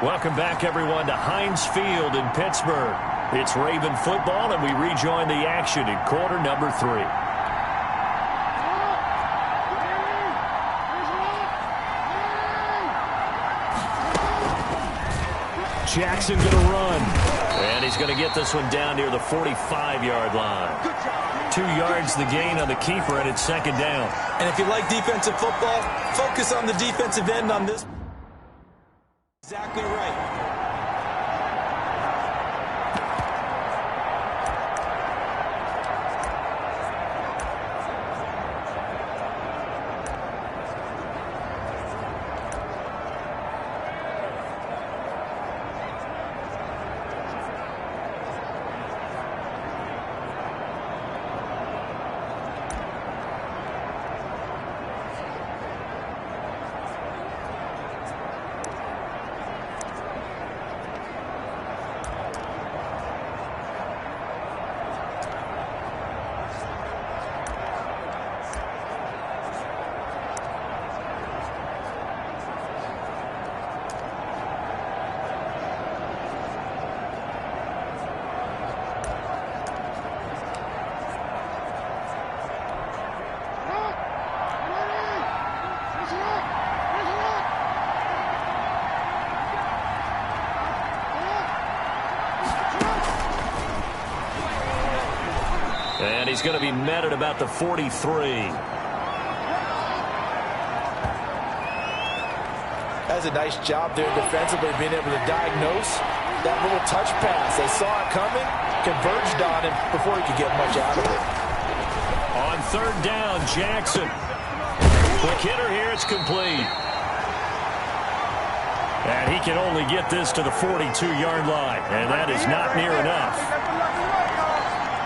Welcome back, everyone, to Heinz Field in Pittsburgh. It's Raven football, and we rejoin the action in quarter number 3. Jackson going to run. And he's going to get this one down near the 45-yard line. 2 yards the gain on the keeper, and it's second down. And if you like defensive football, focus on the defensive end on this. Exactly right. And he's going to be met at about the 43. That's a nice job there defensively, being able to diagnose that little touch pass. They saw it coming, converged on him before he could get much out of it. On third down, Jackson. Quick hitter here, it's complete. And he can only get this to the 42-yard line, and that is not near enough.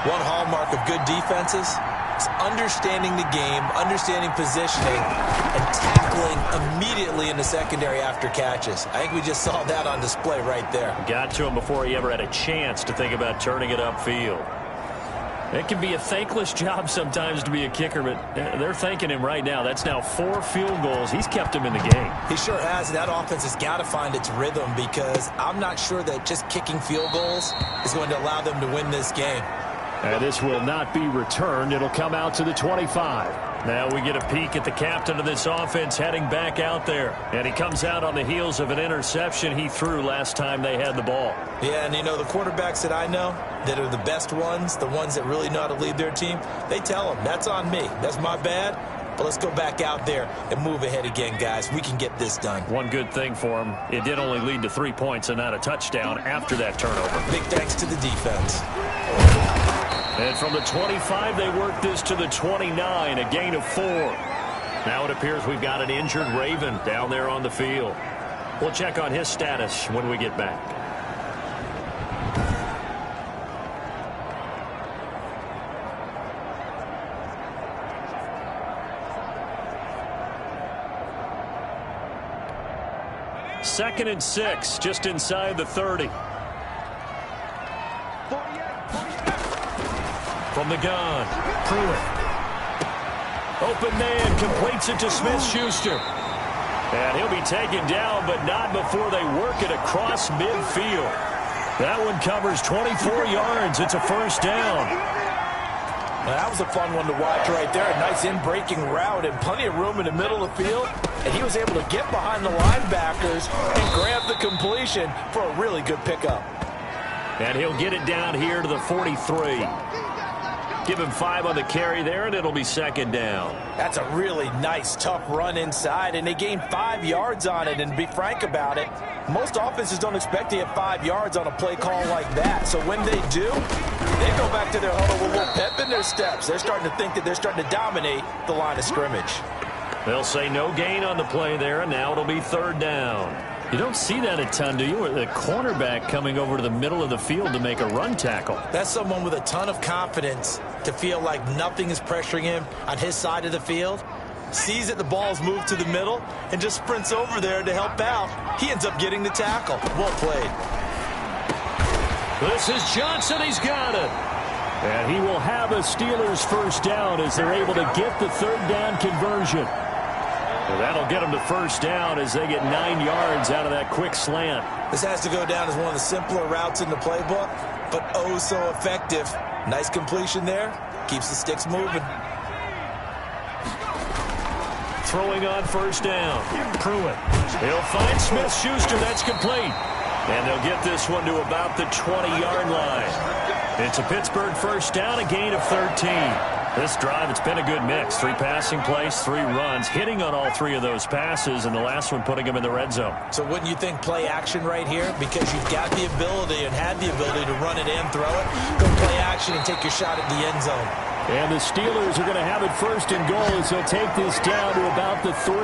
One hallmark of good defenses is understanding the game, understanding positioning, and tackling immediately in the secondary after catches. I think we just saw that on display right there. Got to him before he ever had a chance to think about turning it upfield. It can be a thankless job sometimes to be a kicker, but they're thanking him right now. That's now 4 field goals. He's kept him in the game. He sure has. That offense has got to find its rhythm, because I'm not sure that just kicking field goals is going to allow them to win this game. And this will not be returned. It'll come out to the 25. Now we get a peek at the captain of this offense heading back out there. And he comes out on the heels of an interception he threw last time they had the ball. Yeah, and you know, the quarterbacks that I know that are the best ones, the ones that really know how to lead their team, they tell them, that's on me. That's my bad. But let's go back out there and move ahead again, guys. We can get this done. One good thing for him, it did only lead to 3 points and not a touchdown after that turnover. Big thanks to the defense. And from the 25, they work this to the 29, a gain of 4. Now it appears we've got an injured Raven down there on the field. We'll check on his status when we get back. Second and 6, just inside the 30. From the gun, Pruitt. Open man, completes it to Smith-Schuster. And he'll be taken down, but not before they work it across midfield. That one covers 24 yards. It's a first down. Now, that was a fun one to watch right there. A nice in-breaking route and plenty of room in the middle of the field. And he was able to get behind the linebackers and grab the completion for a really good pickup. And he'll get it down here to the 43. Give him 5 on the carry there, and it'll be second down. That's a really nice, tough run inside, and they gained 5 yards on it. And to be frank about it, most offenses don't expect to get 5 yards on a play call like that. So when they do, they go back to their huddle with a little pep in their steps. They're starting to think that they're starting to dominate the line of scrimmage. They'll say no gain on the play there, and now it'll be third down. You don't see that a ton, do you? With a cornerback coming over to the middle of the field to make a run tackle. That's someone with a ton of confidence to feel like nothing is pressuring him on his side of the field. Sees that the ball's moved to the middle and just sprints over there to help out. He ends up getting the tackle. Well played. This is Johnson. He's got it. And he will have a Steelers first down as they're able to get the third down conversion. Well, that'll get them to first down as they get 9 yards out of that quick slant. This has to go down as one of the simpler routes in the playbook, but oh so effective. Nice completion there. Keeps the sticks moving. Throwing on first down. Pruitt. He'll find Smith-Schuster. That's complete. And they'll get this one to about the 20-yard line. It's a Pittsburgh first down, a gain of 13. This drive, it's been a good mix. 3 passing plays, 3 runs, hitting on all 3 of those passes, and the last one putting him in the red zone. So wouldn't you think play action right here? Because you've got the ability and had the ability to run it and throw it. Go play action and take your shot at the end zone. And the Steelers are going to have it first and goal as they'll take this down to about the 3.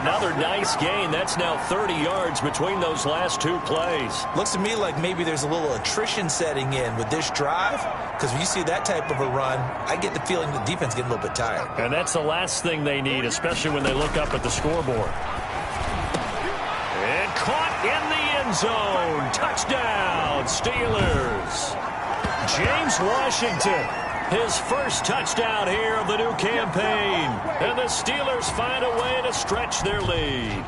Another nice gain. That's now 30 yards between those last 2 plays. Looks to me like maybe there's a little attrition setting in with this drive, because when you see that type of a run, I get the feeling the defense getting a little bit tired. And that's the last thing they need, especially when they look up at the scoreboard. And caught in the end zone. Touchdown, Steelers. James Washington. His first touchdown here of the new campaign. And the Steelers find a way to stretch their lead.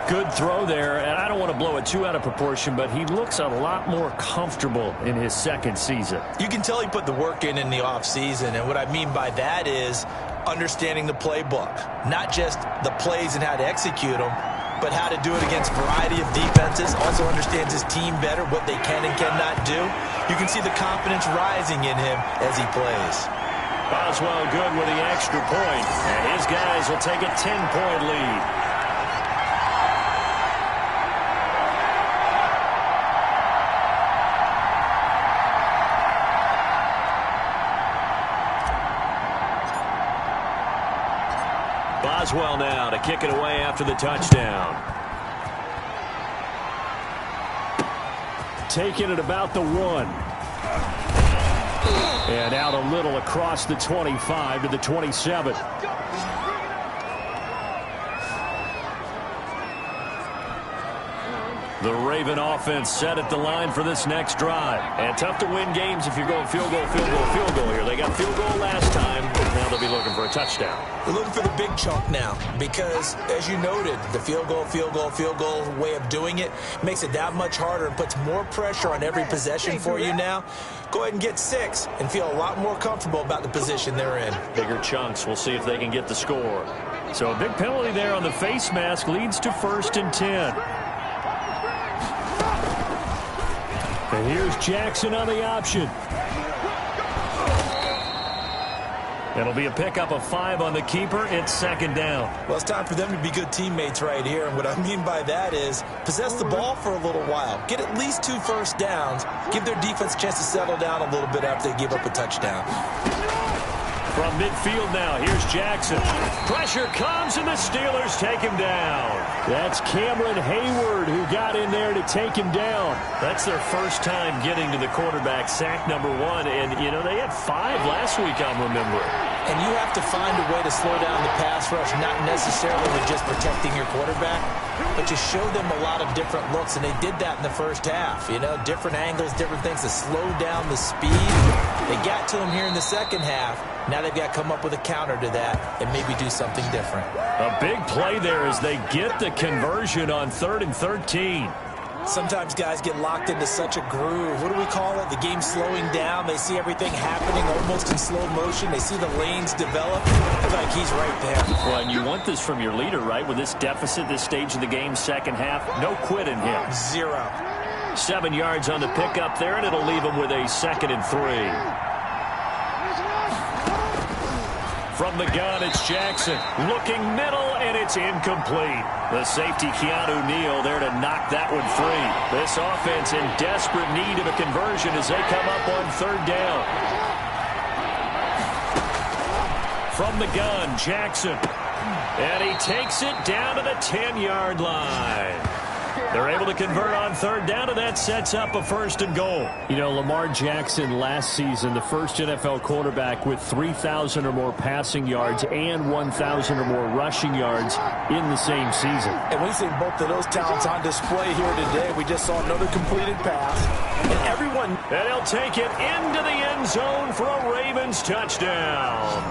Good throw there, and I don't want to blow it too out of proportion, but he looks a lot more comfortable in his second season. You can tell he put the work in the offseason, and what I mean by that is understanding the playbook. Not just the plays and how to execute them, but how to do it against a variety of defenses. Also understands his team better, what they can and cannot do. You can see the confidence rising in him as he plays. Boswell good with the extra point, and his guys will take a 10-point lead. Boswell now to kick it away after the touchdown. Taking it about the 1. And out a little across the 25 to the 27. The Raven offense set at the line for this next drive. And tough to win games if you're going field goal, field goal, field goal here. They got field goal last time, but now they'll be looking for a touchdown. They're looking for the big chunk now because, as you noted, the field goal way of doing it makes it that much harder and puts more pressure on every possession for you now. Go ahead and get 6 and feel a lot more comfortable about the position they're in. Bigger chunks. We'll see if they can get the score. So a big penalty there on the face mask leads to 1st and 10. And here's Jackson on the option. It'll be a pickup of 5 on the keeper. It's 2nd down. Well, it's time for them to be good teammates right here. And what I mean by that is possess the ball for a little while. Get at least 2 first downs. Give their defense a chance to settle down a little bit after they give up a touchdown. From midfield now, here's Jackson. Pressure comes, and the Steelers take him down. That's Cameron Hayward who got in there to take him down. That's their first time getting to the quarterback, sack number 1. And, you know, they had 5 last week, I'm remembering. And you have to find a way to slow down the pass rush, not necessarily with just protecting your quarterback, but you show them a lot of different looks, and they did that in the first half. You know, different angles, different things to slow down the speed. They got to him here in the second half. Now they've got to come up with a counter to that and maybe do something different. A big play there as they get the conversion on 3rd and 13. Sometimes guys get locked into such a groove. What do we call it? The game slowing down. They see everything happening almost in slow motion. They see the lanes develop. It's like he's right there. Well, and you want this from your leader, right? With this deficit, this stage of the game, second half, no quit in him. 0. 7 yards on the pickup there, and it'll leave him with a 2nd and 3. From the gun, it's Jackson. Looking middle, and it's incomplete. The safety, Keanu Neal, there to knock that one free. This offense in desperate need of a conversion as they come up on 3rd down. From the gun, Jackson. And he takes it down to the 10-yard line. They're able to convert on 3rd down, and that sets up a 1st and goal. You know, Lamar Jackson last season, the first NFL quarterback with 3,000 or more passing yards and 1,000 or more rushing yards in the same season. And we see both of those talents on display here today. We just saw another completed pass. And everyone... And he'll take it into the end zone for a Ravens touchdown.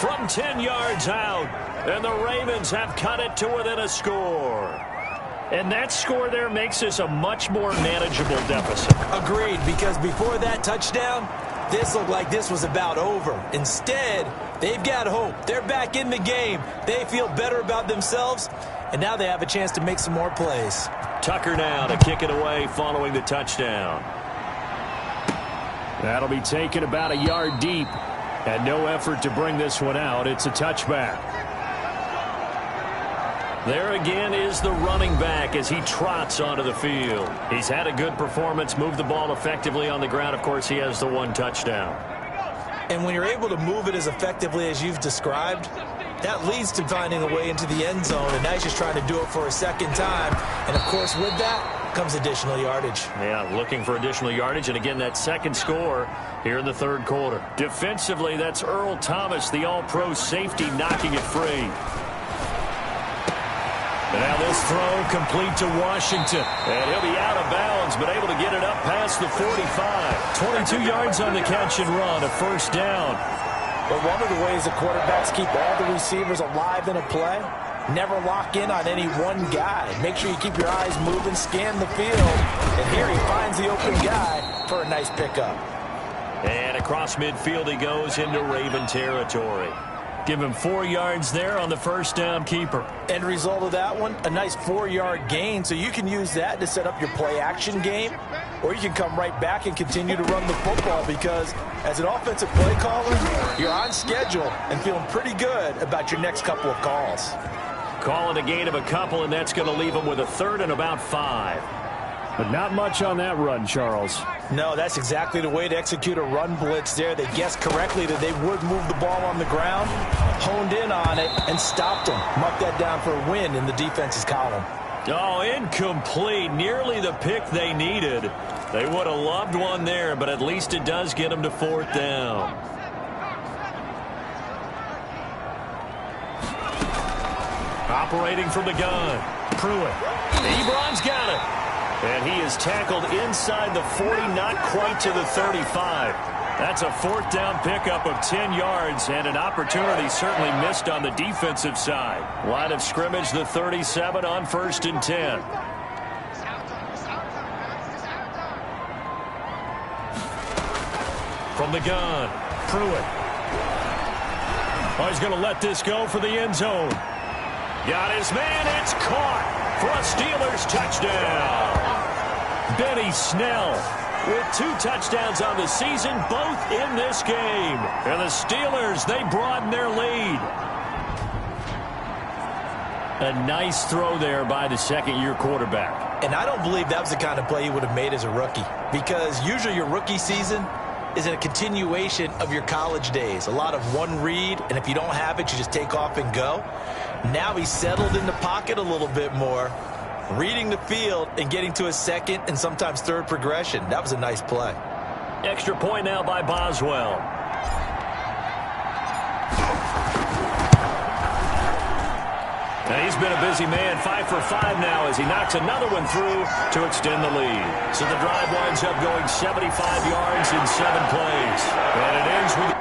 from 10 yards out. And the Ravens have cut it to within a score. And that score there makes this a much more manageable deficit. Agreed, because before that touchdown, this looked like this was about over. Instead, they've got hope. They're back in the game. They feel better about themselves, and now they have a chance to make some more plays. Tucker now to kick it away following the touchdown. That'll be taken about a yard deep. And no effort to bring this one out. It's a touchback. There again is the running back as he trots onto the field. He's had a good performance, moved the ball effectively on the ground. Of course, he has the one touchdown. And when you're able to move it as effectively as you've described, that leads to finding a way into the end zone, and now he's just trying to do it for a second time. And, of course, with that comes additional yardage. Yeah, looking for additional yardage, and again, that second score here in the third quarter. Defensively, that's Earl Thomas, the all-pro safety, knocking it free. Now this throw complete to Washington. And he'll be out of bounds, but able to get it up past the 45. 22 yards on the catch and run, a first down. But one of the ways the quarterbacks keep all the receivers alive in a play, never lock in on any one guy. Make sure you keep your eyes moving, scan the field. And here he finds the open guy for a nice pickup. And across midfield he goes into Raven territory. Give him 4 yards there on the first down keeper. End result of that one, a nice 4-yard gain. So you can use that to set up your play-action game, or you can come right back and continue to run the football because as an offensive play caller, you're on schedule and feeling pretty good about your next couple of calls. Calling a gain of a couple, and that's going to leave him with a third and about 5. But not much on that run, Charles. No, that's exactly the way to execute a run blitz there. They guessed correctly that they would move the ball on the ground, honed in on it, and stopped them. Mark that down for a win in the defense's column. Oh, incomplete. Nearly the pick they needed. They would have loved one there, but at least it does get them to fourth down. Operating from the gun. Pruitt. Ebron's got it. And he is tackled inside the 40, not quite to the 35. That's a fourth down pickup of 10 yards and an opportunity certainly missed on the defensive side. Line of scrimmage, the 37 on 1st and 10. From the gun, Pruitt. Oh, he's going to let this go for the end zone. Got his man, it's caught for a Steelers touchdown. Benny Snell with 2 touchdowns on the season, both in this game. And the Steelers, they broaden their lead. A nice throw there by the second-year quarterback. And I don't believe that was the kind of play he would have made as a rookie, because usually your rookie season is a continuation of your college days. A lot of one read, and if you don't have it, you just take off and go. Now he's settled in the pocket a little bit more, reading the field and getting to a second and sometimes third progression. That was a nice play. Extra point now by Boswell. And he's been a busy man, 5 for 5 now as he knocks another one through to extend the lead. So the drive winds up going 75 yards in 7 plays. And it ends with...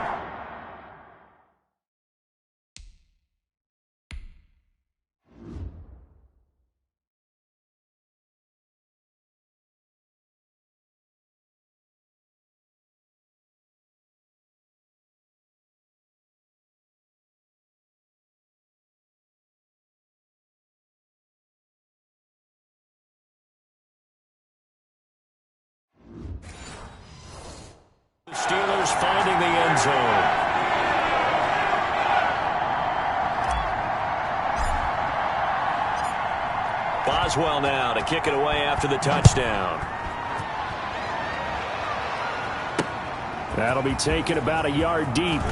Steelers finding the end zone. Boswell now to kick it away after the touchdown. That'll be taken about a yard deep.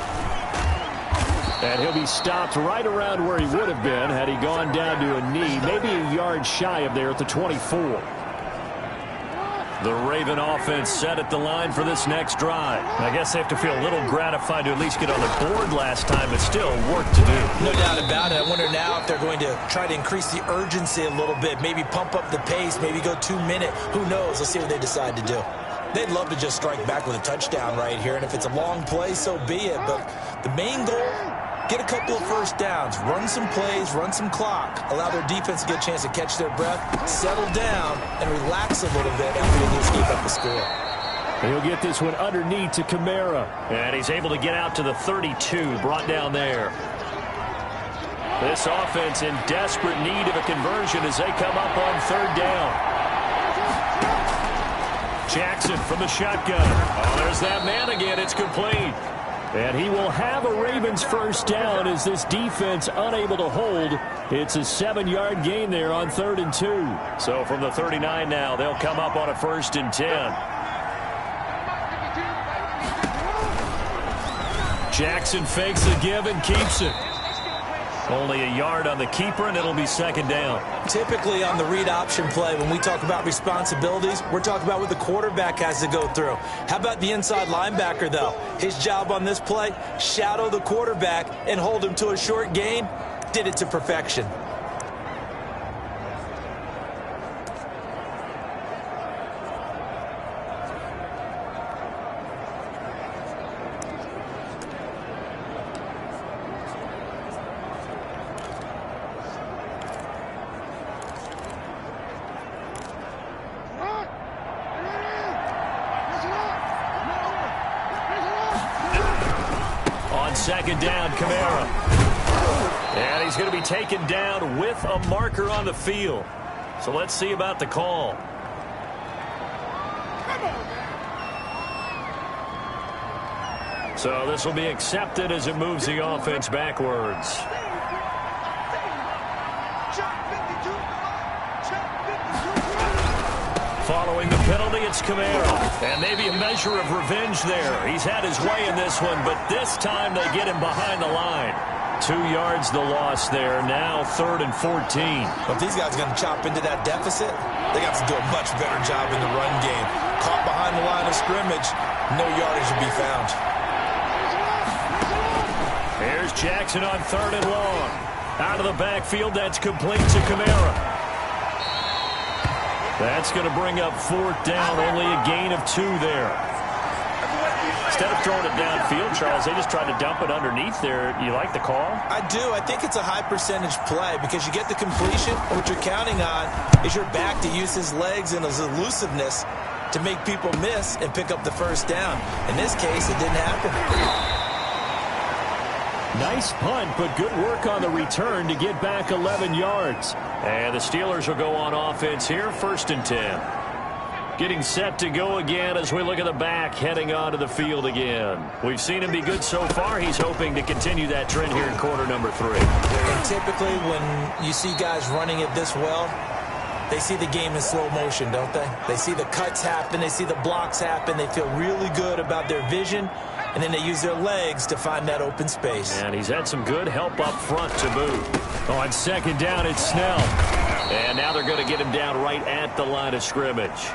And he'll be stopped right around where he would have been had he gone down to a knee, maybe a yard shy of there at the 24. The Raven offense set at the line for this next drive. I guess they have to feel a little gratified to at least get on the board last time, but still work to do. No doubt about it. I wonder now if they're going to try to increase the urgency a little bit, maybe pump up the pace, maybe go 2-minute. Who knows? Let's see what they decide to do. They'd love to just strike back with a touchdown right here, and if it's a long play, so be it. But the main goal get a couple of first downs, run some plays, run some clock, allow their defense to get a chance to catch their breath, settle down, and relax a little bit after they just gave up the score. He'll get this one underneath to Kamara. And he's able to get out to the 32, brought down there. This offense in desperate need of a conversion as they come up on third down. Jackson from the shotgun. Oh, there's that man again. It's complete. And he will have a Ravens first down as this defense unable to hold. It's a 7-yard gain there on 3rd and 2. So from the 39 now, they'll come up on a 1st and 10. Jackson fakes the give and keeps it. Only a yard on the keeper, and it'll be 2nd down. Typically on the read option play, when we talk about responsibilities, we're talking about what the quarterback has to go through. How about the inside linebacker, though? His job on this play, shadow the quarterback and hold him to a short gain. Did it to perfection. Second down, Kamara. And he's going to be taken down with a marker on the field. So let's see about the call. So this will be accepted as it moves the offense backwards. Following the penalty, it's Kamara. And maybe a measure of revenge there. He's had his way in this one, but this time they get him behind the line. 2 yards the loss there. Now 3rd and 14. Well, if these guys are going to chop into that deficit, they got to do a much better job in the run game. Caught behind the line of scrimmage, no yardage to be found. Here's Jackson on 3rd and long. Out of the backfield, that's complete to Kamara. That's going to bring up 4th down, only a gain of 2 there. Instead of throwing it downfield, Charles, they just tried to dump it underneath there. You like the call? I do. I think it's a high percentage play because you get the completion. What you're counting on is your back to use his legs and his elusiveness to make people miss and pick up the first down. In this case, it didn't happen. Nice punt, but good work on the return to get back 11 yards. And the Steelers will go on offense here, 1st and 10. Getting set to go again as we look at the back, heading onto the field again. We've seen him be good so far. He's hoping to continue that trend here in quarter number 3. And typically when you see guys running it this well, they see the game in slow motion, don't they? They see the cuts happen. They see the blocks happen. They feel really good about their vision. And then they use their legs to find that open space. And he's had some good help up front to boot. On 2nd down, it's Snell. And now they're going to get him down right at the line of scrimmage.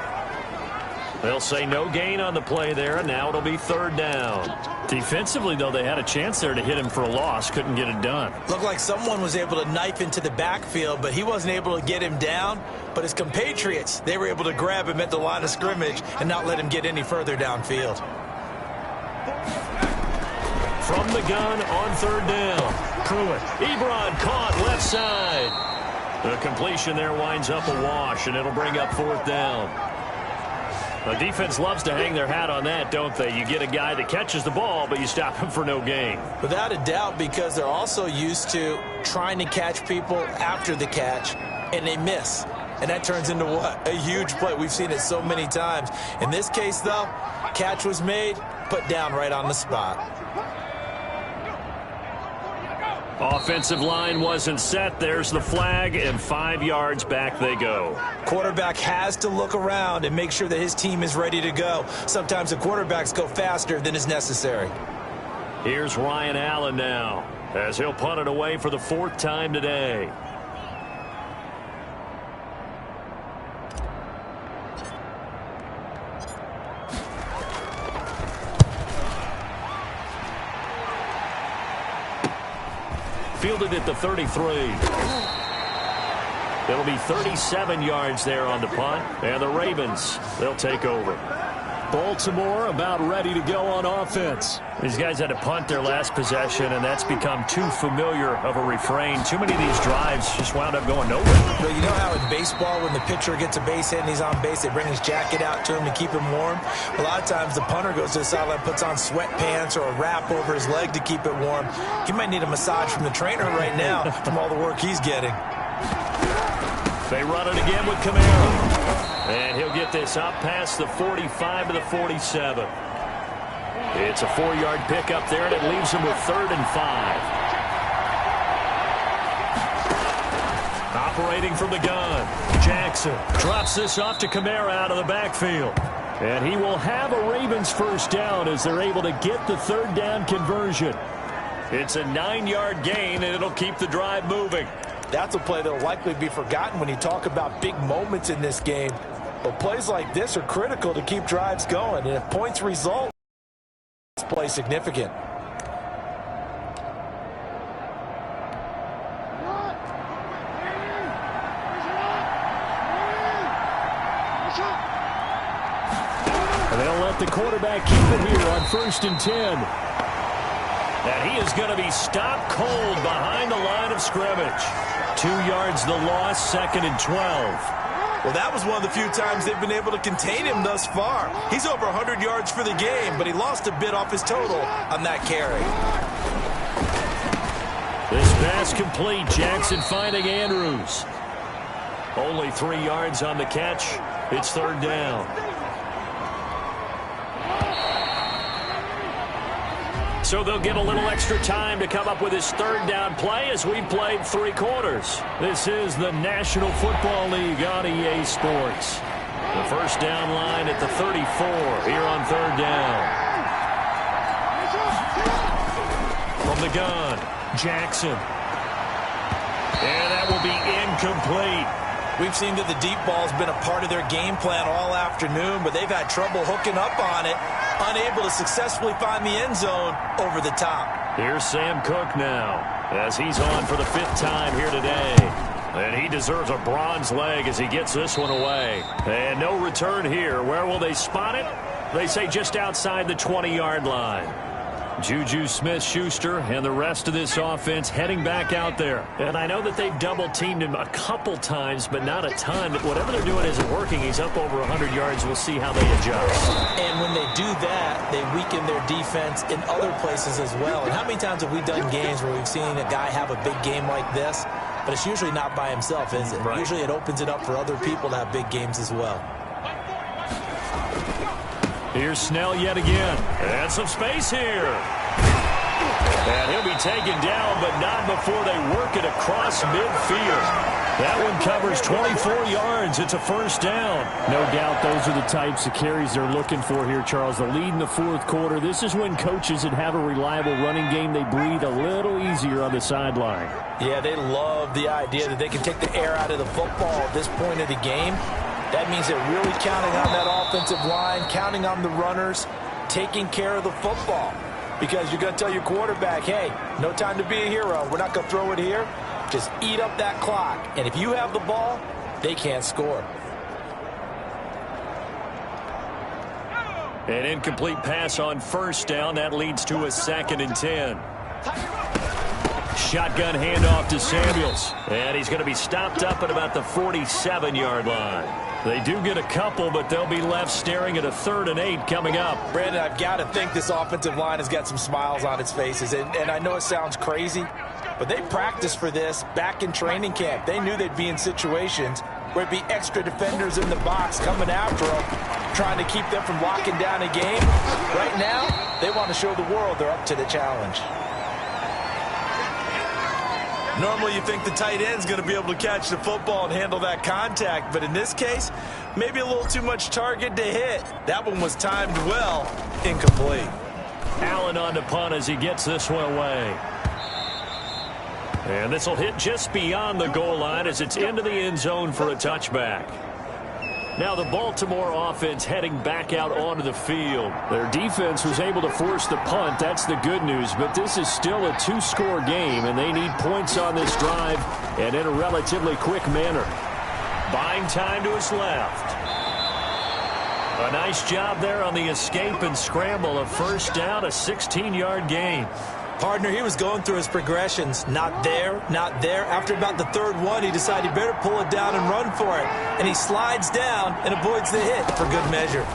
They'll say no gain on the play there, and now it'll be 3rd down. Defensively, though, they had a chance there to hit him for a loss. Couldn't get it done. Looked like someone was able to knife into the backfield, but he wasn't able to get him down. But his compatriots, they were able to grab him at the line of scrimmage and not let him get any further downfield. From the gun on 3rd down. Pruitt. Ebron caught left side. The completion there winds up a wash, and it'll bring up 4th down. The defense loves to hang their hat on that, don't they? You get a guy that catches the ball, but you stop him for no gain. Without a doubt, because they're also used to trying to catch people after the catch, and they miss. And that turns into what? A huge play. We've seen it so many times. In this case, though, catch was made, put down right on the spot. Offensive line wasn't set. There's the flag, and 5 yards back they go. Quarterback has to look around and make sure that his team is ready to go. Sometimes the quarterbacks go faster than is necessary. Here's Ryan Allen now, as he'll punt it away for the 4th time today. Fielded at the 33. It'll be 37 yards there on the punt. And the Ravens, they'll take over. Baltimore about ready to go on offense. These guys had to punt their last possession, and that's become too familiar of a refrain. Too many of these drives just wound up going nowhere. But you know how in baseball, when the pitcher gets a base hit and he's on base, they bring his jacket out to him to keep him warm? A lot of times the punter goes to the sideline, puts on sweatpants or a wrap over his leg to keep it warm. He might need a massage from the trainer right now from all the work he's getting. They run it again with Camaro. And he'll get this up past the 45 to the 47. It's a 4-yard pickup there, and it leaves him with 3rd and 5. Operating from the gun, Jackson drops this off to Camaro out of the backfield. And he will have a Ravens first down as they're able to get the 3rd down conversion. It's a 9-yard gain, and it'll keep the drive moving. That's a play that will likely be forgotten when you talk about big moments in this game. But plays like this are critical to keep drives going. And if points result, this play significant. And they'll let the quarterback keep it here on 1st and 10. And he is going to be stopped cold behind the line of scrimmage. 2 yards the loss, 2nd and 12. Well, that was one of the few times they've been able to contain him thus far. He's over 100 yards for the game, but he lost a bit off his total on that carry. This pass complete. Jackson finding Andrews. Only 3 yards on the catch. It's 3rd down. So they'll get a little extra time to come up with his 3rd down play as we played 3 quarters. This is the National Football League on EA Sports. The first down line at the 34 here on 3rd down. From the gun, Jackson. And that will be incomplete. We've seen that the deep ball's been a part of their game plan all afternoon, but they've had trouble hooking up on it, unable to successfully find the end zone over the top. Here's Sam Cook now, as he's on for the 5th time here today. And he deserves a bronze leg as he gets this one away. And no return here. Where will they spot it? They say just outside the 20-yard line. Juju Smith-Schuster and the rest of this offense heading back out there. And I know that they've double-teamed him a couple times, but not a ton. But whatever they're doing isn't working. He's up over 100 yards. We'll see how they adjust. And when they do that, they weaken their defense in other places as well. And how many times have we done games where we've seen a guy have a big game like this? But it's usually not by himself, is it? Right. Usually it opens it up for other people to have big games as well. Here's Snell yet again. And some space here. And he'll be taken down, but not before they work it across midfield. That one covers 24 yards. It's a first down. No doubt those are the types of carries they're looking for here, Charles. The lead in the 4th quarter. This is when coaches that have a reliable running game, they breathe a little easier on the sideline. Yeah, they love the idea that they can take the air out of the football at this point of the game. That means they're really counting on that offensive line, counting on the runners, taking care of the football. Because you're going to tell your quarterback, hey, no time to be a hero. We're not going to throw it here. Just eat up that clock. And if you have the ball, they can't score. An incomplete pass on first down. That leads to a 2nd and 10. Shotgun handoff to Samuels. And he's going to be stopped up at about the 47-yard line. They do get a couple, but they'll be left staring at a 3rd and 8 coming up. Brandon, I've got to think this offensive line has got some smiles on its faces. And I know it sounds crazy, but they practiced for this back in training camp. They knew they'd be in situations where it'd be extra defenders in the box coming after them, trying to keep them from locking down a game. Right now, they want to show the world they're up to the challenge. Normally you think the tight end's going to be able to catch the football and handle that contact, but in this case, maybe a little too much target to hit. That one was timed well, incomplete. Allen on the punt as he gets this one away. And this will hit just beyond the goal line as it's into the end zone for a touchback. Now the Baltimore offense heading back out onto the field. Their defense was able to force the punt. That's the good news. But this is still a 2-score game, and they need points on this drive and in a relatively quick manner. Buying time to his left. A nice job there on the escape and scramble. A first down, a 16-yard gain. Partner, he was going through his progressions. Not there, not there. After about the third one, he decided he better pull it down and run for it. And he slides down and avoids the hit for good measure.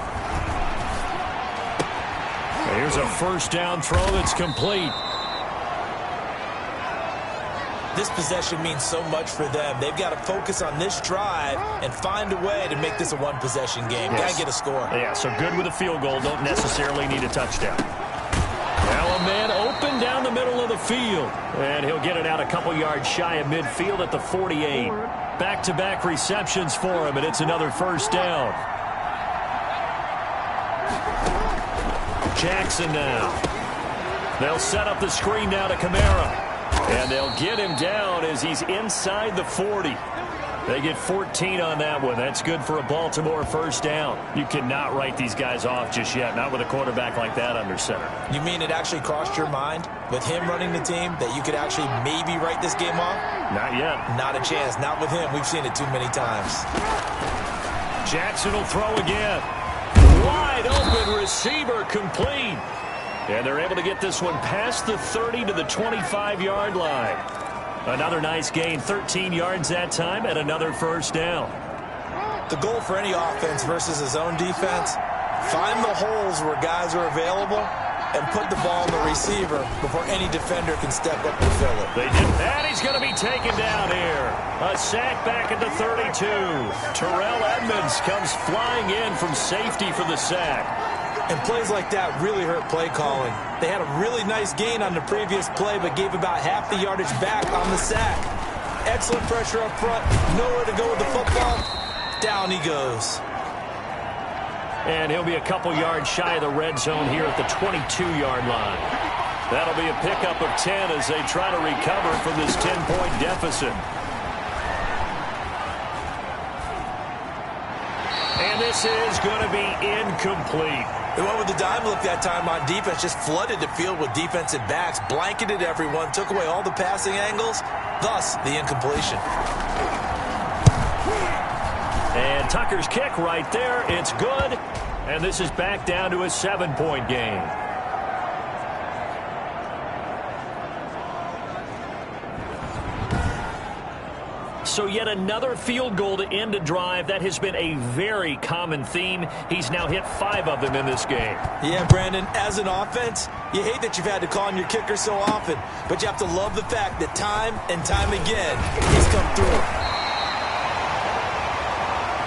Here's a first down throw that's complete. This possession means so much for them. They've got to focus on this drive and find a way to make this a one-possession game. Yes. Got to get a score. Yeah, so good with a field goal. Don't necessarily need a touchdown. Now a man open down the middle of the field. And he'll get it out a couple yards shy of midfield at the 48. Back-to-back receptions for him, and it's another first down. Jackson now. They'll set up the screen now to Kamara. And they'll get him down as he's inside the 40. They get 14 on that one. That's good for a Baltimore first down. You cannot write these guys off just yet, not with a quarterback like that under center. You mean it actually crossed your mind with him running the team that you could actually maybe write this game off? Not yet. Not a chance. Not with him. We've seen it too many times. Jackson will throw again. Wide open receiver complete. And they're able to get this one past the 30 to the 25-yard line. Another nice gain, 13 yards that time, and another first down. The goal for any offense versus a zone defense, find the holes where guys are available and put the ball in the receiver before any defender can step up and fill it. They did that. He's going to be taken down here. A sack back at the 32. Terrell Edmonds comes flying in from safety for the sack. And plays like that really hurt play calling. They had a really nice gain on the previous play, but gave about half the yardage back on the sack. Excellent pressure up front. Nowhere to go with the football. Down he goes. And he'll be a couple yards shy of the red zone here at the 22-yard line. That'll be a pickup of 10 as they try to recover from this 10-point deficit. And this is going to be incomplete. They went with the dime look that time on defense, just flooded the field with defensive backs, blanketed everyone, took away all the passing angles, thus the incompletion. And Tucker's kick right there. It's good. And this is back down to a 7-point game. So yet another field goal to end a drive. That has been a very common theme. He's now hit 5 of them in this game. Yeah, Brandon, as an offense, you hate that you've had to call on your kicker so often, but you have to love the fact that time and time again, he's come through.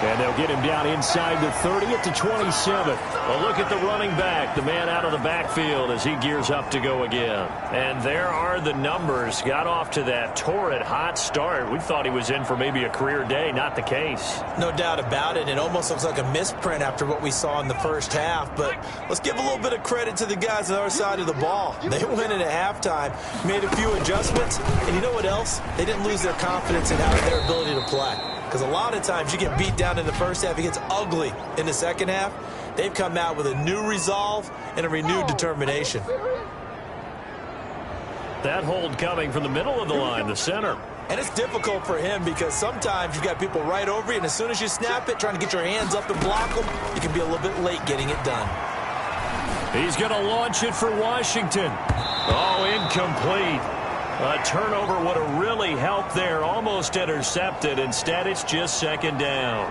And they'll get him down inside the 30 at the 27. A look at the running back, the man out of the backfield as he gears up to go again. And there are the numbers. Got off to that torrid hot start. We thought he was in for maybe a career day. Not the case. No doubt about it. It almost looks like a misprint after what we saw in the first half. But let's give a little bit of credit to the guys on our side of the ball. They went in at halftime, made a few adjustments, and you know what else? They didn't lose their confidence in their ability to play. Because a lot of times you get beat down in the first half, it gets ugly in the second half. They've come out with a new resolve and a renewed determination. That hold coming from the middle of the line, the center. And it's difficult for him because sometimes you've got people right over you, and as soon as you snap it, trying to get your hands up and block them, you can be a little bit late getting it done. He's going to launch it for Washington. Oh, incomplete. A turnover would have really helped there. Almost intercepted. Instead, it's just second down.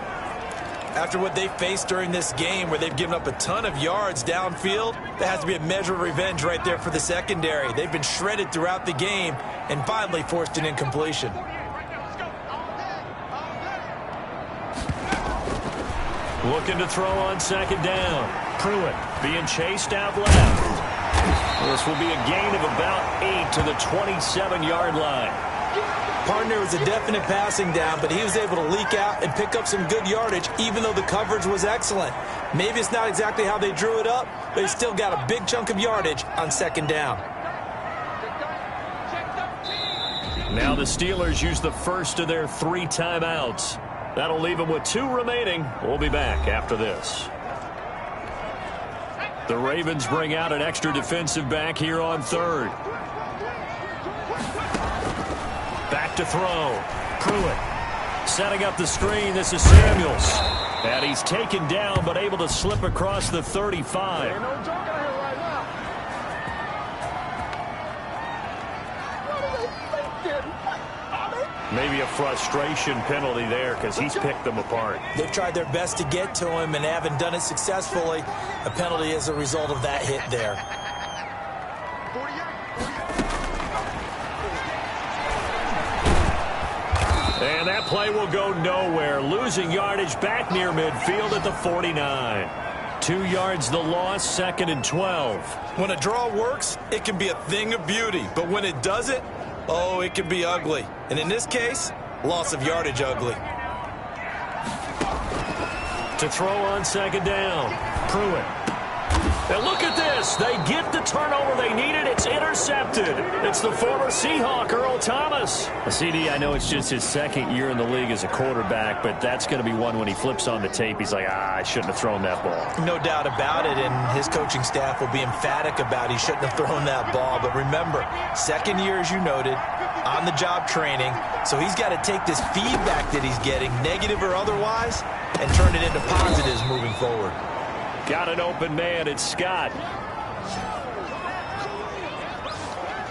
After what they faced during this game where they've given up a ton of yards downfield, that has to be a measure of revenge right there for the secondary. They've been shredded throughout the game and finally forced an incompletion. Looking to throw on second down. Pruitt being chased out left. This will be a gain of about 8 to the 27-yard line. Partner was a definite passing down, but he was able to leak out and pick up some good yardage, even though the coverage was excellent. Maybe it's not exactly how they drew it up, but he still got a big chunk of yardage on second down. Now the Steelers use the first of their 3 timeouts. That'll leave them with 2 remaining. We'll be back after this. The Ravens bring out an extra defensive back here on third. Back to throw. Pruitt setting up the screen. This is Samuels. And he's taken down, but able to slip across the 35. Ain't no joke out here right now. What are they thinking? Maybe a frustration penalty there because he's picked them apart. They've tried their best to get to him and haven't done it successfully. A penalty as a result of that hit there. And that play will go nowhere. Losing yardage back near midfield at the 49. 2 yards the loss, 2nd and 12. When a draw works, it can be a thing of beauty. But when it doesn't, oh, it can be ugly. And in this case, loss of yardage ugly. To throw on 2nd down. Pruitt. And look at this. They get the turnover they needed. It's intercepted. It's the former Seahawk, Earl Thomas. CD, I know it's just his 2nd year in the league as a quarterback, but that's going to be one when he flips on the tape. He's like, I shouldn't have thrown that ball. No doubt about it, and his coaching staff will be emphatic about he shouldn't have thrown that ball. But remember, 2nd year, as you noted, on-the-job training. So he's got to take this feedback that he's getting, negative or otherwise, and turn it into positives moving forward. Got an open man. It's Scott.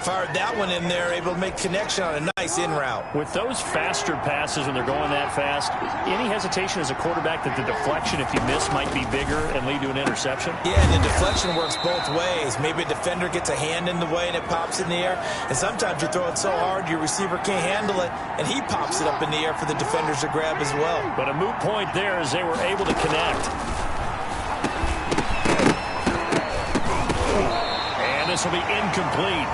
Fired that one in there, able to make connection on a nice in route. With those faster passes when they're going that fast, any hesitation as a quarterback that the deflection, if you miss, might be bigger and lead to an interception? Yeah, and the deflection works both ways. Maybe a defender gets a hand in the way and it pops in the air. And sometimes you throw it so hard your receiver can't handle it, and he pops it up in the air for the defenders to grab as well. But a moot point there as they were able to connect. And this will be incomplete.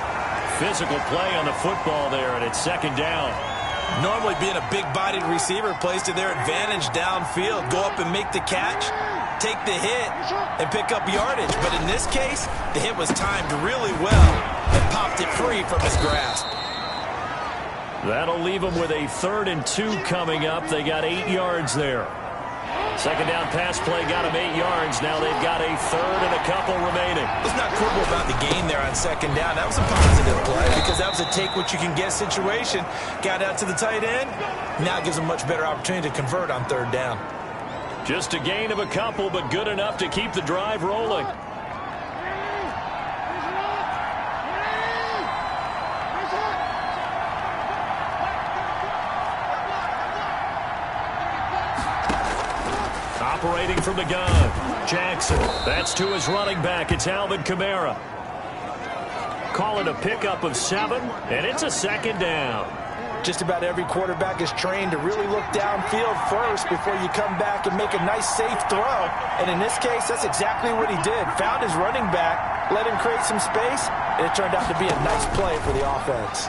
Physical play on the football there, and it's 2nd down. Normally being a big-bodied receiver plays to their advantage downfield. Go up and make the catch, take the hit, and pick up yardage. But in this case, the hit was timed really well and popped it free from his grasp. That'll leave them with a 3rd and 2 coming up. They got 8 yards there. 2nd down pass play got them 8 yards. Now they've got a 3rd and a couple remaining. Let's not quibble about the gain there on 2nd down. That was a positive play because that was a take-what-you-can-get situation. Got out to the tight end. Now it gives them a much better opportunity to convert on 3rd down. Just a gain of a couple, but good enough to keep the drive rolling. Operating from the gun, Jackson. That's to his running back. It's Alvin Kamara. Call it a pickup of 7, and it's a 2nd down. Just about every quarterback is trained to really look downfield first before you come back and make a nice, safe throw. And in this case, that's exactly what he did. Found his running back, let him create some space, and it turned out to be a nice play for the offense.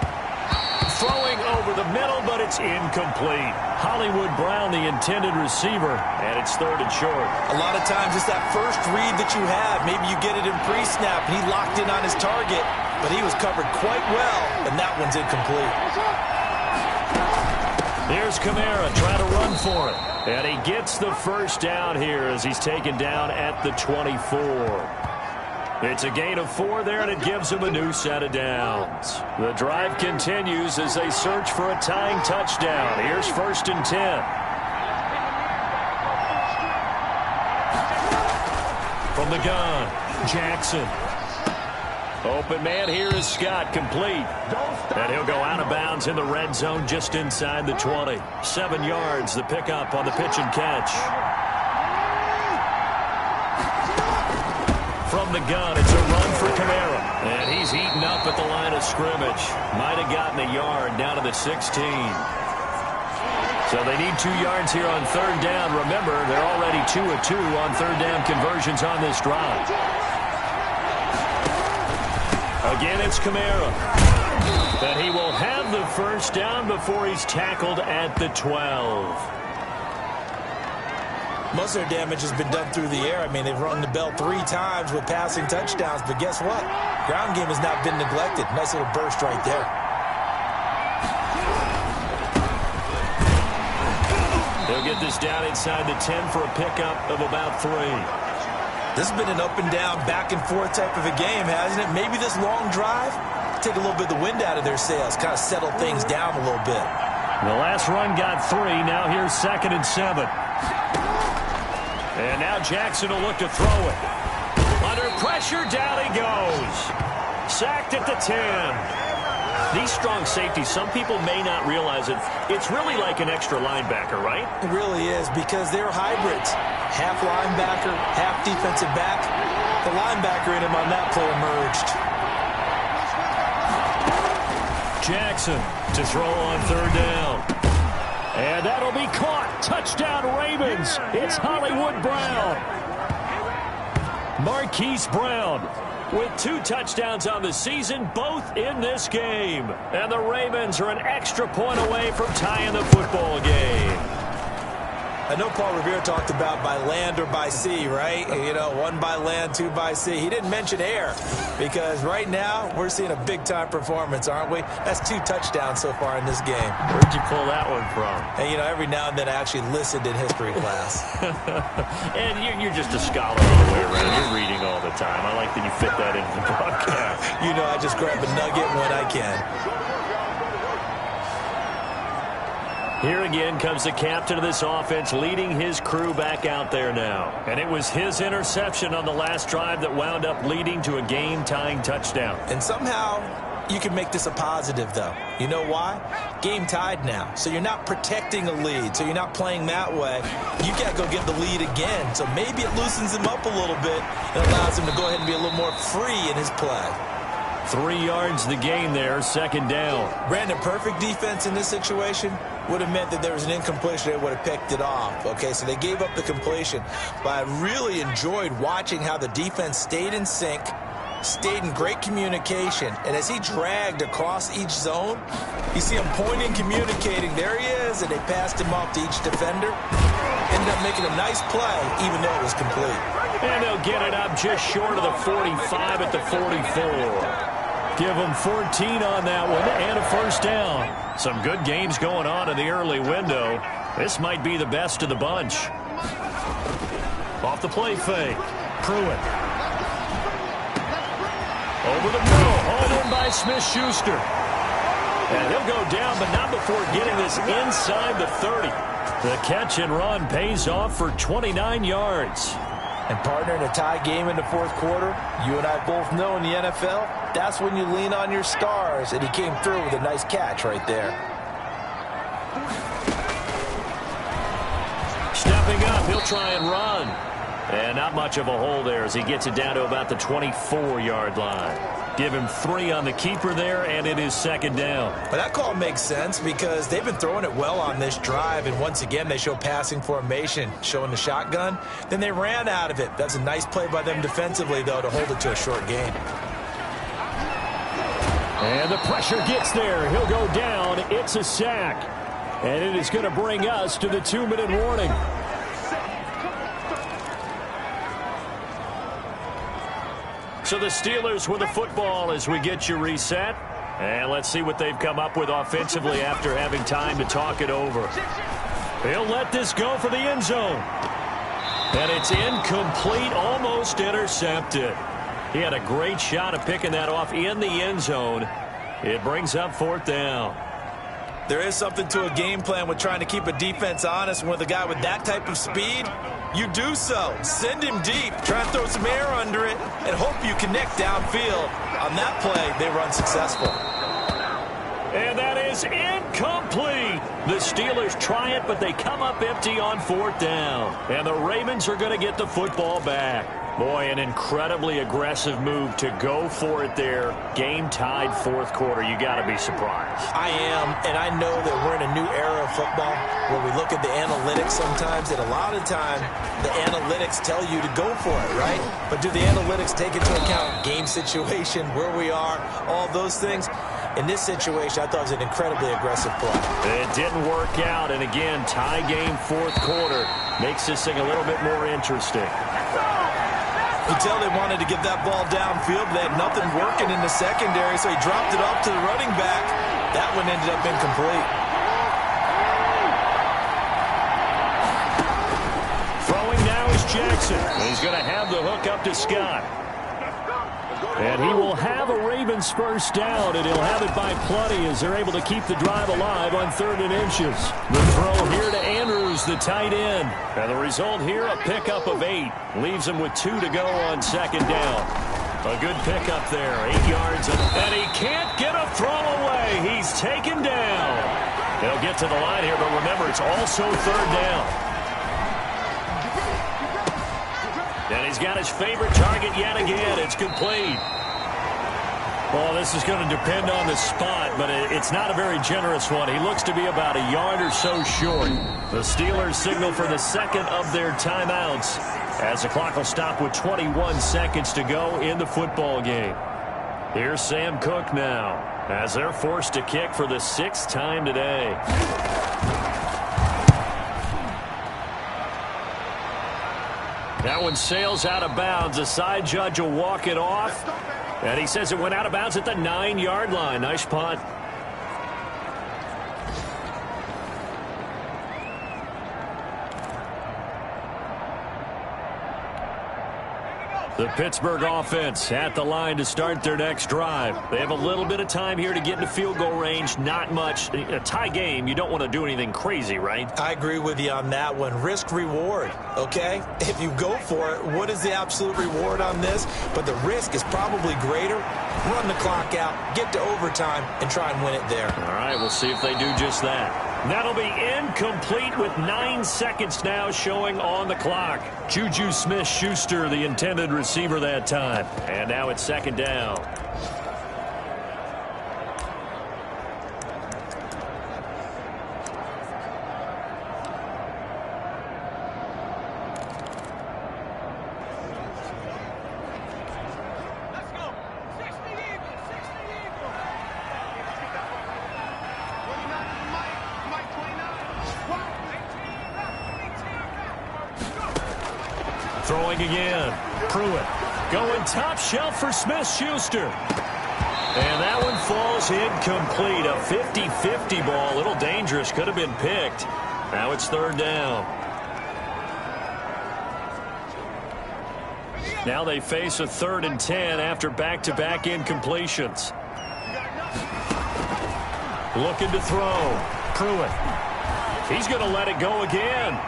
Throwing over the middle, but it's incomplete. Hollywood Brown, the intended receiver, and it's 3rd and short. A lot of times it's that first read that you have. Maybe you get it in pre-snap, and he locked in on his target, but he was covered quite well, and that one's incomplete. Here's Kamara trying to run for it, and he gets the 1st down here as he's taken down at the 24. It's a gain of 4 there, and it gives them a new set of downs. The drive continues as they search for a tying touchdown. Here's 1st and 10. From the gun, Jackson. Open man here is Scott, complete. And he'll go out of bounds in the red zone just inside the 20. 7 yards, the pickup on the pitch and catch. From the gun, it's a run for Kamara. And he's eaten up at the line of scrimmage. Might have gotten a yard down to the 16. So they need 2 yards here on 3rd down. Remember, they're already 2 of 2 on 3rd down conversions on this drive. Again, it's Kamara. And he will have the 1st down before he's tackled at the 12. Most of their damage has been done through the air. I mean, they've rung the bell 3 times with passing touchdowns, but guess what? Ground game has not been neglected. Nice little burst right there. They'll get this down inside the 10 for a pickup of about 3. This has been an up and down, back and forth type of a game, hasn't it? Maybe this long drive, take a little bit of the wind out of their sails, kind of settle things down a little bit. The last run got 3. Now here's 2nd and 7. And now Jackson will look to throw it. Under pressure, down he goes. Sacked at the 10. These strong safeties, some people may not realize it. It's really like an extra linebacker, right? It really is, because they're hybrids. Half linebacker, half defensive back. The linebacker in him on that play emerged. Jackson to throw on third down. And that'll be caught. Touchdown Ravens. It's Hollywood Brown. Marquise Brown with 2 touchdowns on the season, both in this game. And the Ravens are an extra point away from tying the football game. I know Paul Revere talked about by land or by sea, right? You know, 1 by land, 2 by sea. He didn't mention air, because right now we're seeing a big-time performance, aren't we? That's 2 touchdowns so far in this game. Where'd you pull that one from? And, you know, every now and then I actually listened in history class. And you're just a scholar all the way around. You're reading all the time. I like that you fit that into the broadcast. You know, I just grab a nugget when I can. Here again comes the captain of this offense, leading his crew back out there now. And it was his interception on the last drive that wound up leading to a game-tying touchdown. And somehow you can make this a positive, though. You know why? Game tied now. So you're not protecting a lead. So you're not playing that way. You got to go get the lead again. So maybe it loosens him up a little bit and allows him to go ahead and be a little more free in his play. 3 yards the gain there, second down. Brandon, perfect defense in this situation would have meant that there was an incompletion. They would have picked it off. Okay, so they gave up the completion. But I really enjoyed watching how the defense stayed in sync, stayed in great communication. And as he dragged across each zone, you see him pointing, communicating. There he is, and they passed him off to each defender. Ended up making a nice play, even though it was complete. And they'll get it up just short of the 45 at the 44. Give them 14 on that one and a first down. Some good games going on in the early window. This might be the best of the bunch. Off the play fake. Pruitt. Over the middle. Hauled in by Smith-Schuster. And he'll go down, but not before getting this inside the 30. The catch and run pays off for 29 yards. And, partner, in a tie game in the fourth quarter, you and I both know in the NFL, that's when you lean on your stars. And he came through with a nice catch right there. Stepping up, he'll try and run. And not much of a hole there as he gets it down to about the 24-yard line. Give him 3 on the keeper there, and it is second down. But that call makes sense because they've been throwing it well on this drive, and once again they show passing formation, showing the shotgun. Then they ran out of it. That's a nice play by them defensively, though, to hold it to a short gain. And the pressure gets there. He'll go down. It's a sack. And it is going to bring us to the 2-minute warning. So the Steelers with the football as we get you reset. And let's see what they've come up with offensively after having time to talk it over. He'll let this go for the end zone. And it's incomplete, almost intercepted. He had a great shot at picking that off in the end zone. It brings up fourth down. There is something to a game plan with trying to keep a defense honest. With a guy with that type of speed, you do so. Send him deep. Try and throw some air under it and hope you connect downfield. On that play, they were unsuccessful. And that is incomplete. The Steelers try it, but they come up empty on fourth down. And the Ravens are going to get the football back. Boy, an incredibly aggressive move to go for it there. Game tied fourth quarter. You got to be surprised. I am, and I know that we're in a new era of football where we look at the analytics sometimes, and a lot of time the analytics tell you to go for it, right? But do the analytics take into account game situation, where we are, all those things? In this situation, I thought it was an incredibly aggressive play. It didn't work out, and again, tie game fourth quarter makes this thing a little bit more interesting. You can tell they wanted to get that ball downfield. They had nothing working in the secondary, so he dropped it off to the running back. That one ended up incomplete. Throwing now is Jackson. He's going to have the hook up to Scott. And he will have a Ravens first down, and he'll have it by plenty as they're able to keep the drive alive on 3rd and inches. The throw here to Andrews, the tight end. And the result here, a pickup of 8. Leaves him with 2 to go on 2nd down. A good pickup there, 8 yards. And he can't get a throw away. He's taken down. He'll get to the line here, but remember, it's also 3rd down. And he's got his favorite target yet again. It's complete. Well, this is going to depend on the spot, but it's not a very generous one. He looks to be about a yard or so short. The Steelers signal for the second of their timeouts as the clock will stop with 21 seconds to go in the football game. Here's Sam Cook now as they're forced to kick for the 6th time today. That one sails out of bounds. The side judge will walk it off. And he says it went out of bounds at the 9-yard line. Nice punt. The Pittsburgh offense at the line to start their next drive. They have a little bit of time here to get into field goal range. Not much. A tie game, you don't want to do anything crazy, right? I agree with you on that one. Risk-reward, okay? If you go for it, what is the absolute reward on this? But the risk is probably greater. Run the clock out, get to overtime, and try and win it there. All right, we'll see if they do just that. That'll be incomplete with 9 seconds now showing on the clock. Juju Smith-Schuster, the intended receiver that time. And now it's 2nd down. Throwing again. Pruitt going top shelf for Smith-Schuster. And that one falls incomplete. A 50-50 ball. A little dangerous. Could have been picked. Now it's 3rd down. Now they face a 3rd and 10 after back-to-back incompletions. Looking to throw. Pruitt. He's going to let it go again.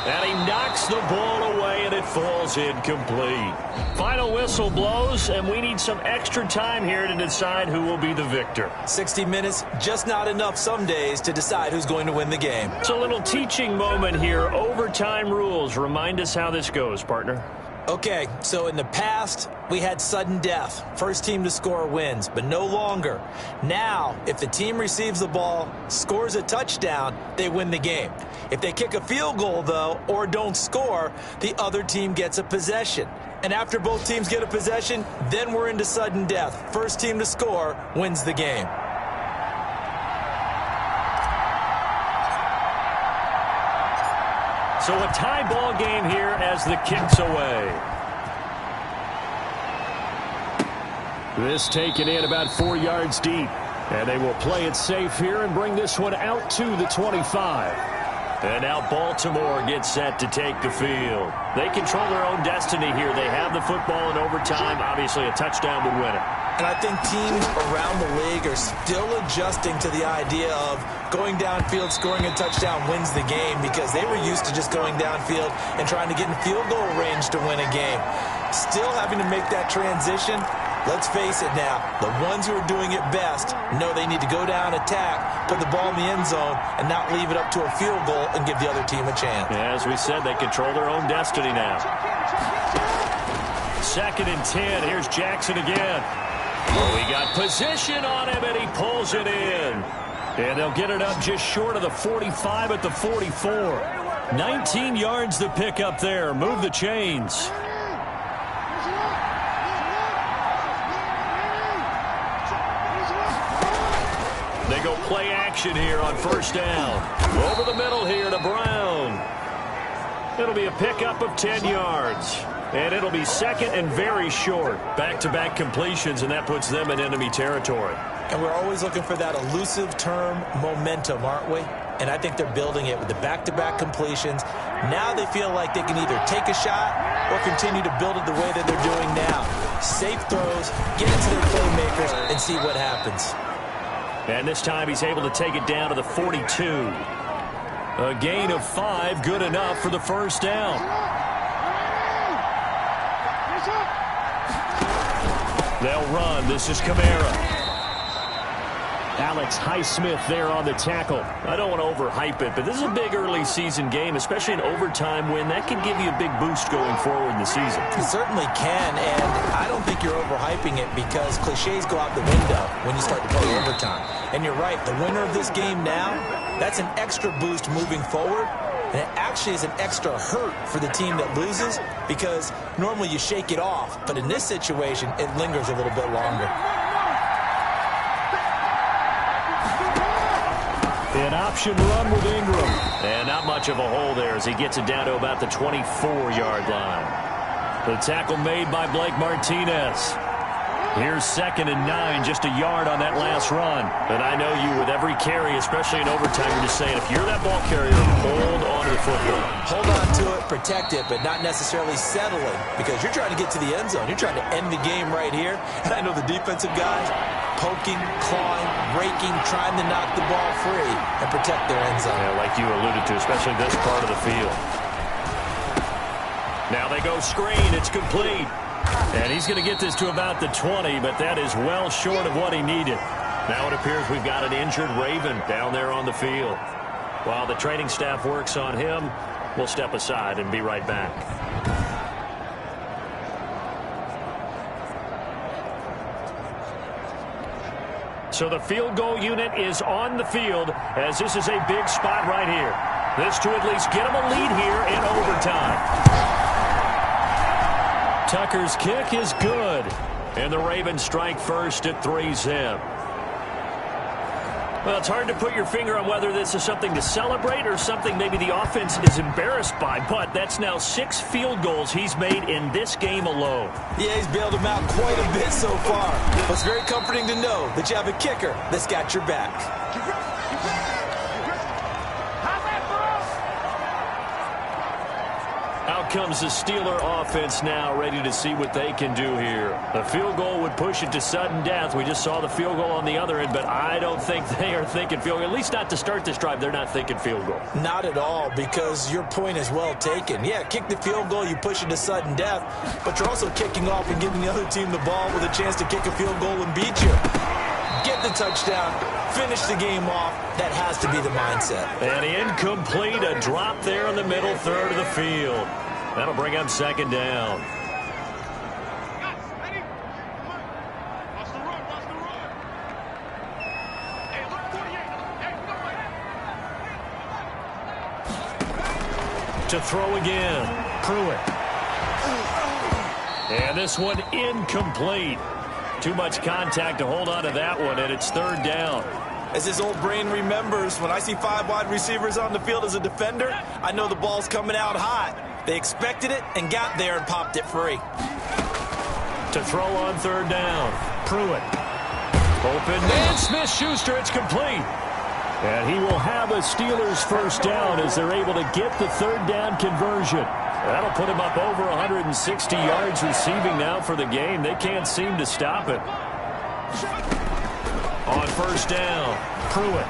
And he knocks the ball away, and it falls incomplete. Final whistle blows, and we need some extra time here to decide who will be the victor. 60 minutes, just not enough some days to decide who's going to win the game. It's a little teaching moment here. Overtime rules. Remind us how this goes, partner. Okay, so in the past, we had sudden death. First team to score wins, but no longer. Now, if the team receives the ball, scores a touchdown, they win the game. If they kick a field goal, though, or don't score, the other team gets a possession. And after both teams get a possession, then we're into sudden death. First team to score wins the game. So a tie ball game here as the kick's away. This taken in about 4 yards deep. And they will play it safe here and bring this one out to the 25. And now Baltimore gets set to take the field. They control their own destiny here. They have the football in overtime. Obviously, a touchdown would win it. And I think teams around the league are still adjusting to the idea of going downfield, scoring a touchdown wins the game, because they were used to just going downfield and trying to get in field goal range to win a game. Still having to make that transition. Let's face it now, the ones who are doing it best know they need to go down, attack, put the ball in the end zone, and not leave it up to a field goal and give the other team a chance. Yeah, as we said, they control their own destiny now. 2nd and 10. Here's Jackson again. Oh, he got position on him, and he pulls it in. And they'll get it up just short of the 45 at the 44. 19 yards to pick up there. Move the chains. They go play action here on 1st down. Over the middle here to Brown. It'll be a pickup of 10 yards. And it'll be 2nd and very short. Back-to-back completions, and that puts them in enemy territory. And we're always looking for that elusive term, momentum, aren't we? And I think they're building it with the back-to-back completions. Now they feel like they can either take a shot or continue to build it the way that they're doing now. Safe throws, get it to their playmakers, and see what happens. And this time he's able to take it down to the 42. A gain of 5, good enough for the first down. They'll run. This is Kamara. Alex Highsmith there on the tackle. I don't want to overhype it, but this is a big early season game, especially an overtime win. That can give you a big boost going forward in the season. It certainly can, and I don't think you're overhyping it because cliches go out the window when you start to play overtime. And you're right, the winner of this game now, that's an extra boost moving forward, and it actually is an extra hurt for the team that loses because normally you shake it off, but in this situation, it lingers a little bit longer. An option run with Ingram. And not much of a hole there as he gets it down to about the 24-yard line. The tackle made by Blake Martinez. Here's 2nd and 9, just a yard on that last run. But I know you with every carry, especially in overtime, you're just saying, if you're that ball carrier, hold on to the football. Hold on to it, protect it, but not necessarily settling because you're trying to get to the end zone. You're trying to end the game right here. And I know the defensive guys poking, clawing, raking, trying to knock the ball free and protect their end zone. Yeah, like you alluded to, especially this part of the field. Now they go screen. It's complete. And he's going to get this to about the 20, but that is well short of what he needed. Now it appears we've got an injured Raven down there on the field. While the training staff works on him, we'll step aside and be right back. So the field goal unit is on the field as this is a big spot right here. This to at least get him a lead here in overtime. Tucker's kick is good. And the Ravens strike first at 3-zip. Well, it's hard to put your finger on whether this is something to celebrate or something maybe the offense is embarrassed by. But that's now 6 field goals he's made in this game alone. Yeah, he's bailed them out quite a bit so far. But it's very comforting to know that you have a kicker that's got your back. Out comes the Steeler offense now, ready to see what they can do here. The field goal would push it to sudden death. We just saw the field goal on the other end, but I don't think they are thinking field goal. At least not to start this drive. They're not thinking field goal. Not at all, because your point is well taken. Yeah, kick the field goal, you push it to sudden death, but you're also kicking off and giving the other team the ball with a chance to kick a field goal and beat you. Get the touchdown, finish the game off. That has to be the mindset. And incomplete, a drop there in the middle third of the field. That'll bring up 2nd down. To throw again, Pruitt. And this one incomplete. Too much contact to hold on to that one, and it's 3rd down. As his old brain remembers, when I see 5 wide receivers on the field as a defender, I know the ball's coming out hot. They expected it and got there and popped it free. To throw on 3rd down, Pruitt. Open man, Smith-Schuster, it's complete. And he will have a Steelers first down as they're able to get the 3rd down conversion. That'll put him up over 160 yards receiving now for the game. They can't seem to stop it. On 1st down, Pruitt.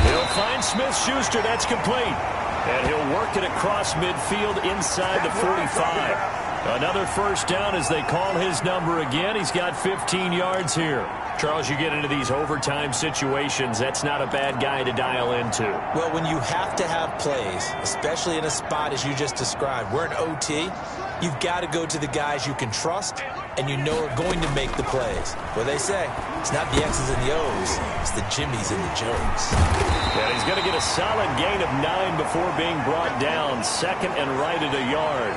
He'll find Smith-Schuster. That's complete. And he'll work it across midfield inside the 45. Another first down as they call his number again. He's got 15 yards here. Charles, you get into these overtime situations, that's not a bad guy to dial into. Well, when you have to have plays, especially in a spot as you just described, we're in OT, you've got to go to the guys you can trust and you know are going to make the plays. What they say, it's not the X's and the O's, it's the Jimmys and the Joes. And he's going to get a solid gain of 9 before being brought down. 2nd and right at a yard.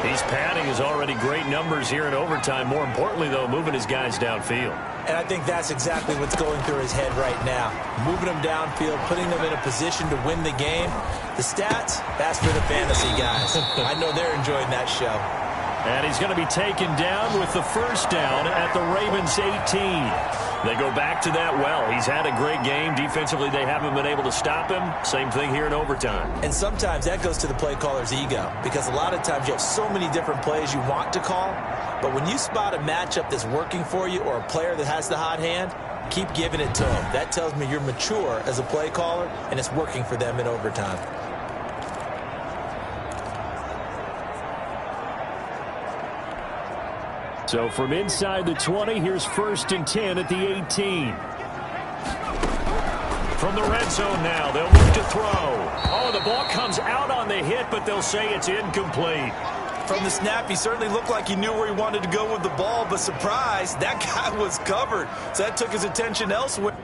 He's padding his already great numbers here in overtime. More importantly, though, moving his guys downfield. And I think that's exactly what's going through his head right now. Moving them downfield, putting them in a position to win the game. The stats, that's for the fantasy guys. I know they're enjoying that show. And he's going to be taken down with the first down at the Ravens 18. They go back to that well. He's had a great game. Defensively, they haven't been able to stop him. Same thing here in overtime. And sometimes that goes to the play caller's ego, because a lot of times you have so many different plays you want to call, but when you spot a matchup that's working for you or a player that has the hot hand, keep giving it to them. That tells me you're mature as a play caller, and it's working for them in overtime. So from inside the 20, here's 1st and 10 at the 18. From the red zone now, they'll move to throw. Oh, the ball comes out on the hit, but they'll say it's incomplete. From the snap, he certainly looked like he knew where he wanted to go with the ball, but surprise, that guy was covered. So that took his attention elsewhere.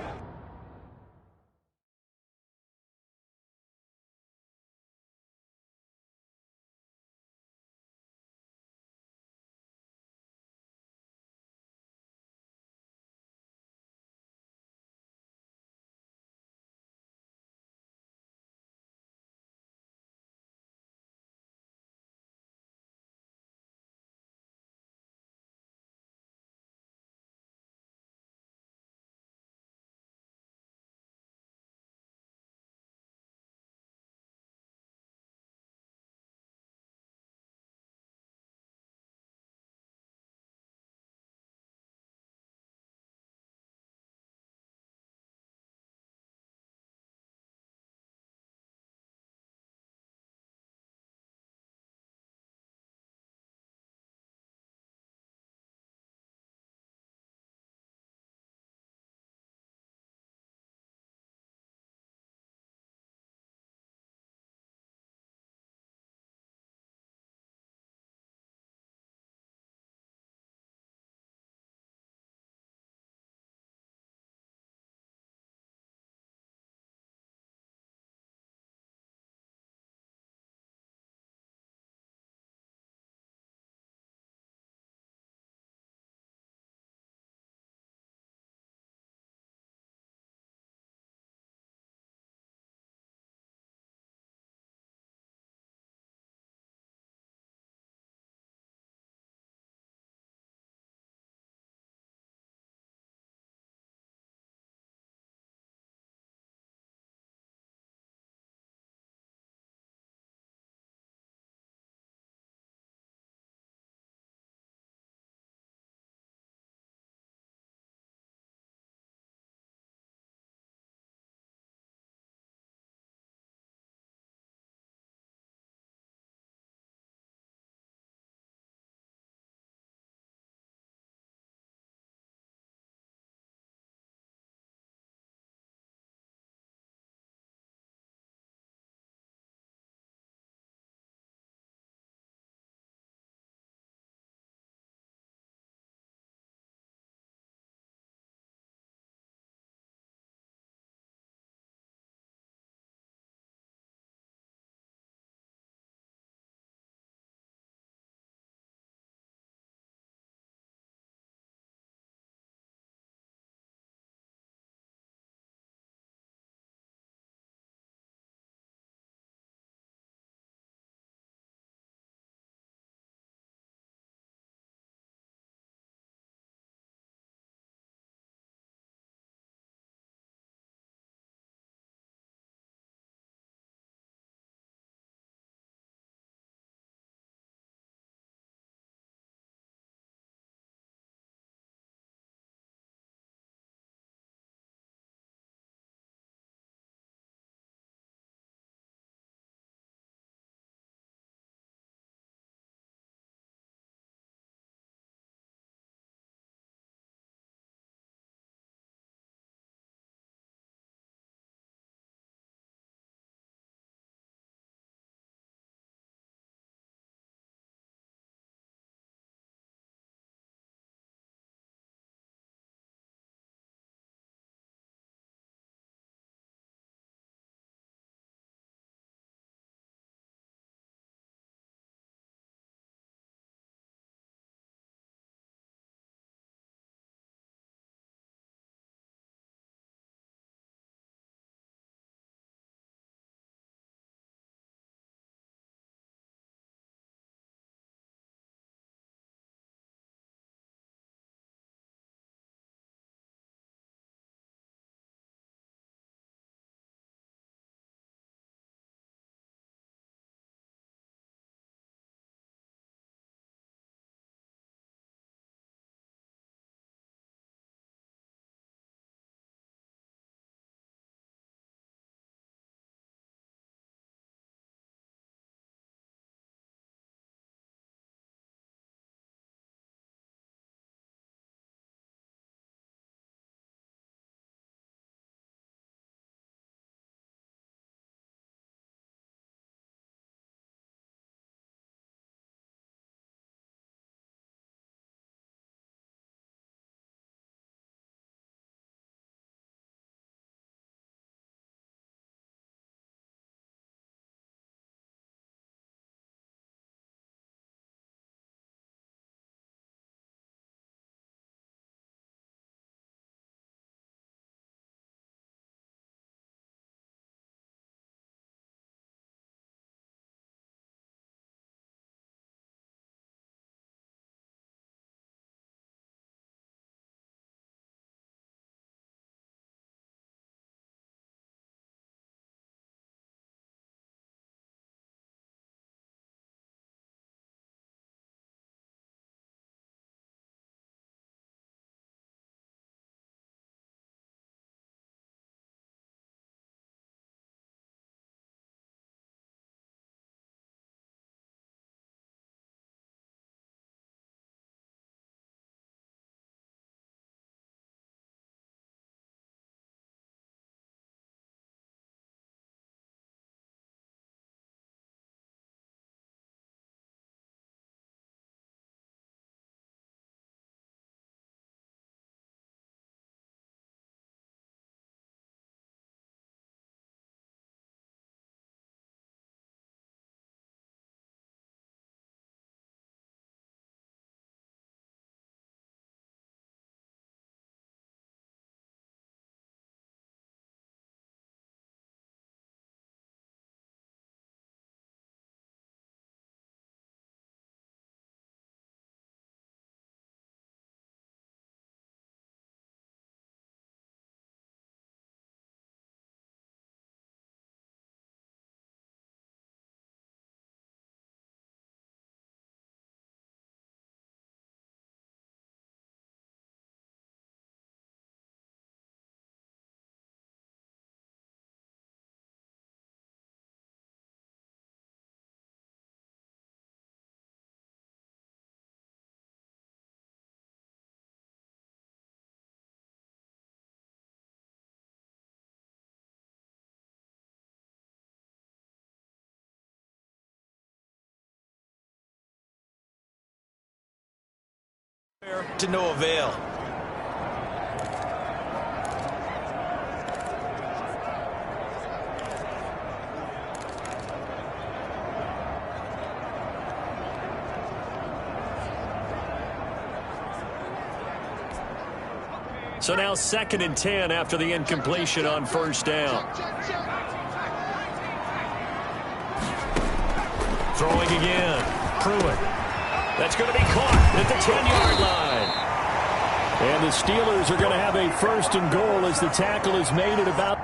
To no avail. So now 2nd and 10 after the incompletion on first down. Throwing again. Pruitt. That's going to be caught at the 10-yard line. And the Steelers are going to have a 1st and goal as the tackle is made at about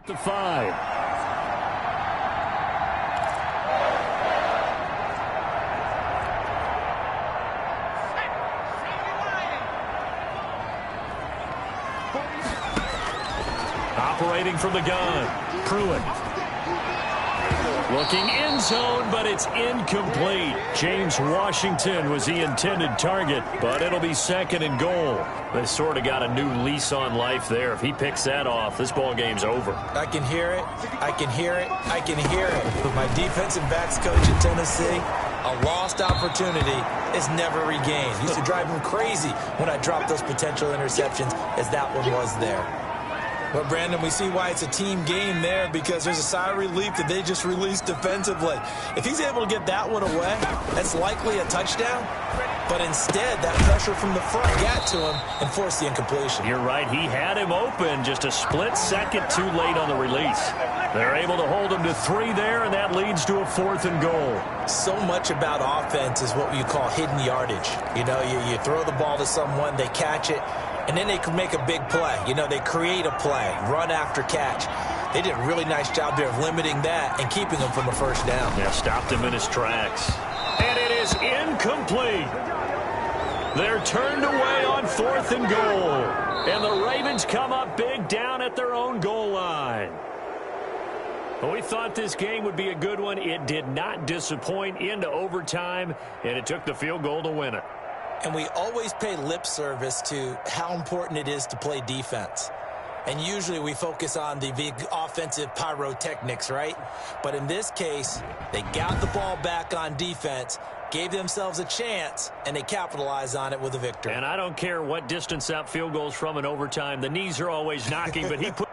the 5. Operating from the gun. Pruitt. Looking end zone, but it's incomplete. James Washington was the intended target, but it'll be 2nd and goal. They sort of got a new lease on life there. If he picks that off, this ball game's over. I can hear it. I can hear it. I can hear it. My defensive backs coach in Tennessee, a lost opportunity is never regained. Used to drive him crazy when I dropped those potential interceptions, as that one was there. But, Brandon, we see why it's a team game there, because there's a sigh of relief that they just released defensively. If he's able to get that one away, that's likely a touchdown. But instead, that pressure from the front got to him and forced the incompletion. You're right. He had him open, just a split second too late on the release. They're able to hold him to 3 there, and that leads to a 4th and goal. So much about offense is what you call hidden yardage. You know, you throw the ball to someone, they catch it, and then they can make a big play. You know, they create a play, run after catch. They did a really nice job there of limiting that and keeping him from a first down. Yeah, stopped him in his tracks. And it is incomplete. They're turned away on 4th and goal. And the Ravens come up big down at their own goal line. Well, we thought this game would be a good one. It did not disappoint into overtime, and it took the field goal to win it. And we always pay lip service to how important it is to play defense. And usually we focus on the big offensive pyrotechnics, right? But in this case, they got the ball back on defense, gave themselves a chance, and they capitalized on it with a victory. And I don't care what distance that field goal's from in overtime. The knees are always knocking, but he put